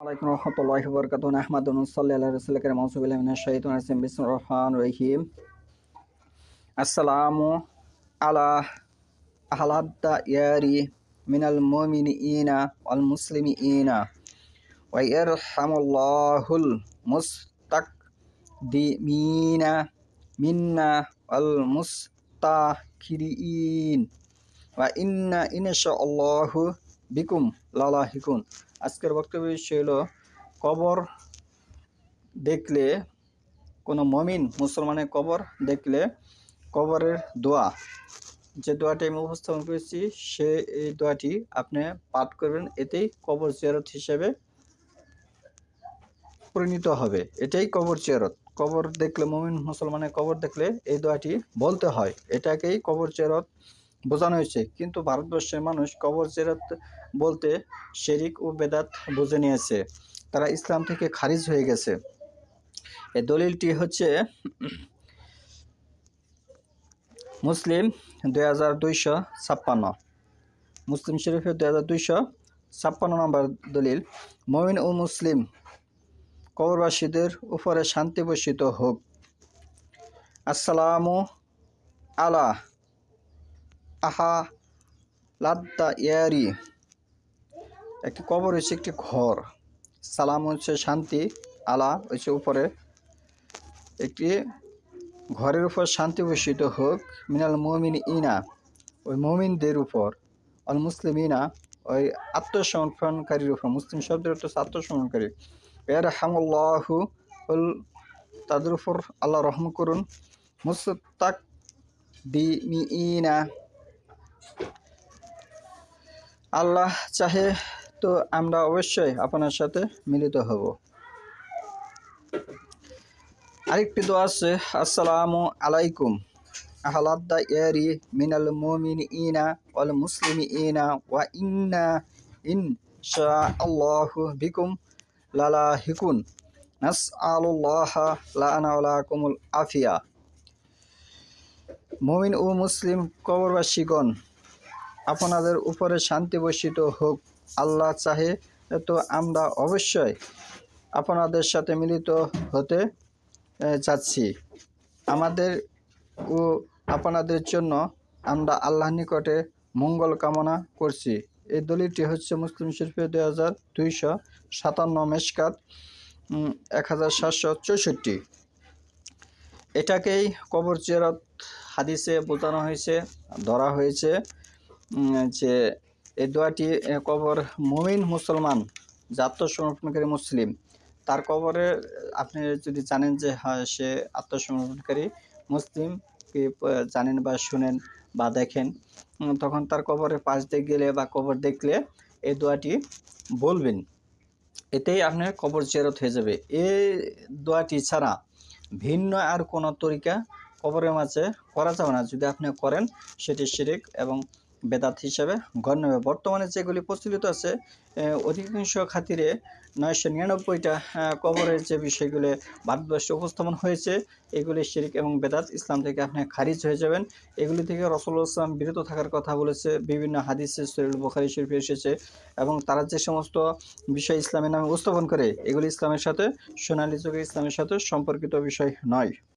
আলাইকুম রহমতুল্লাহি ওয়া বারাকাতুহু নাহমাদুহু ওয়া নুসাল্লি আলা রাসূলিল কারীম আউযু বিল্লাহি মিনাশ শাইতানির রাজিম বিসমিল্লাহির রহমানির রহিম আসসালামু আলা আহলাদ ইয়ারি মিনাল মুমিনিনা ওয়াল মুসলিমিনা ওয়া ইয়ারহামুল্লাহুল মুস্তাকদিমিনা মিন্না ওয়াল মুস্তাখিরিন ওয়া ইন্না ইনশাআল্লাহু বিকুম লালাহিকুন। আজকের বক্তব্য বিষয় হলো কবর দেখলে কোনো মমিন মুসলমানের কবর দেখলে কবরের দোয়া, যে দোয়াটি আমি উপস্থাপন করেছি এই দোয়াটি আপনি পাঠ করবেন, এতেই কবর জিয়ারত হিসেবে পরিণত হবে। এটাই কবর জিয়ারত। কবর দেখলে মমিন মুসলমানের কবর দেখলে এই দোয়াটি বলতে হয়, এটাকেই কবর জিয়ারত বোঝানো হয়েছে। কিন্তু ভারতবর্ষের মানুষ কবর জিয়ারত বলতে শিরক ও বেদাত বুঝে নিয়েছে, তারা ইসলাম থেকে খারিজ হয়ে গেছে। এই দলিলটি হচ্ছে মুসলিম 2256, মুসলিম শরীফের 2256 নম্বর দলিল। মুমিন ও মুসলিম কবরবাসীদের উপরে শান্তি বর্ষিত হোক। আসসালামু আলা আহলাদ্দা ইয়ারি, একটি কবর হচ্ছে একটি ঘর, সালাম হচ্ছে শান্তি, আলা হচ্ছে উপরে, একটি ঘরের উপর শান্তি বর্ষিত হোক, মিনাল মুমিনিনা ওই মুমিনদের উপর, অল মুসলিমিনা ওই আত্মসমর্পণকারীর উপর, মুসলিম শব্দের অর্থ আত্মসমর্পণকারী, ইয়ারহামুল্লাহু তাদের উপর আল্লাহ রহম করুন, মুস্তাকদিমিনা আল্লাহ চাহে তো আমরা অবশ্যই আপনার সাথে মিলিত হব। আরেকটি দোয়া আছে, আসসালামু আলাইকুম আহলাদ্দা ইয়ারি মিনাল মুমিনিনা ওয়াল মুসলিমিনা ওয়া ইন্না ইনশাআল্লাহু বিকুম লালাহিকুন নাসআলুল্লাহা লানা ওয়া লাকুমুল আফিয়া। মুমিন ও মুসলিম কবরবাসীগণ, আপনাদের উপরে শান্তি বর্ষিত হোক, আল্লাহ চাহে তো আমরা অবশ্যই আপনাদের সাথে মিলিত হতে যাচ্ছি। আমাদের ও আপনাদের জন্য আমরা আল্লাহর নিকটে মঙ্গল কামনা করছি। এই দলিলটি হচ্ছে মুসলিম শরীফের 2257, মেশকাত 1764। এটাকেই কবর জিয়ারত হাদিসে বোঝানো হয়েছে, ধরা হয়েছে যে এই দোয়াটি কবর মুমিন মুসলমান যে আত্মসমর্পণকারী মুসলিম, তার কবরে আপনি যদি জানেন যে হ্যাঁ সে আত্মসমর্পণকারী মুসলিম, কি জানেন বা শুনেন বা দেখেন, তখন তার কবরের পাশ দিয়ে গেলে বা কবর দেখলে এই দোয়াটি বলবেন, এতেই আপনার কবর জিয়ারত হয়ে যাবে। এই দোয়াটি ছাড়া ভিন্ন আর কোনো তরিকা কবরের মাঝে করা যাবে না। যদি আপনি করেন সেটি শিরক এবং বেদাত হিসাবে গণ্য হবে। বর্তমানে যেগুলি প্রচলিত আছে অধিকাংশ খাতিরে 999টা কবরের যে বিষয়গুলি ভারতবর্ষে উপস্থাপন হয়েছে, এগুলি শিরক এবং বেদাত, ইসলাম থেকে আপনি খারিজ হয়ে যাবেন। এগুলি থেকে রাসূলুল্লাহ সাল্লাল্লাহু আলাইহি ওয়াসাল্লাম বিরত থাকার কথা বলেছে, বিভিন্ন হাদিসে সহিহ বুখারী শরীফে এসেছে। এবং তারা যে সমস্ত বিষয় ইসলামের নামে উপস্থাপন করে, এগুলি ইসলামের সাথে সোনালী যুগের ইসলামের সাথে সম্পর্কিত বিষয় নয়।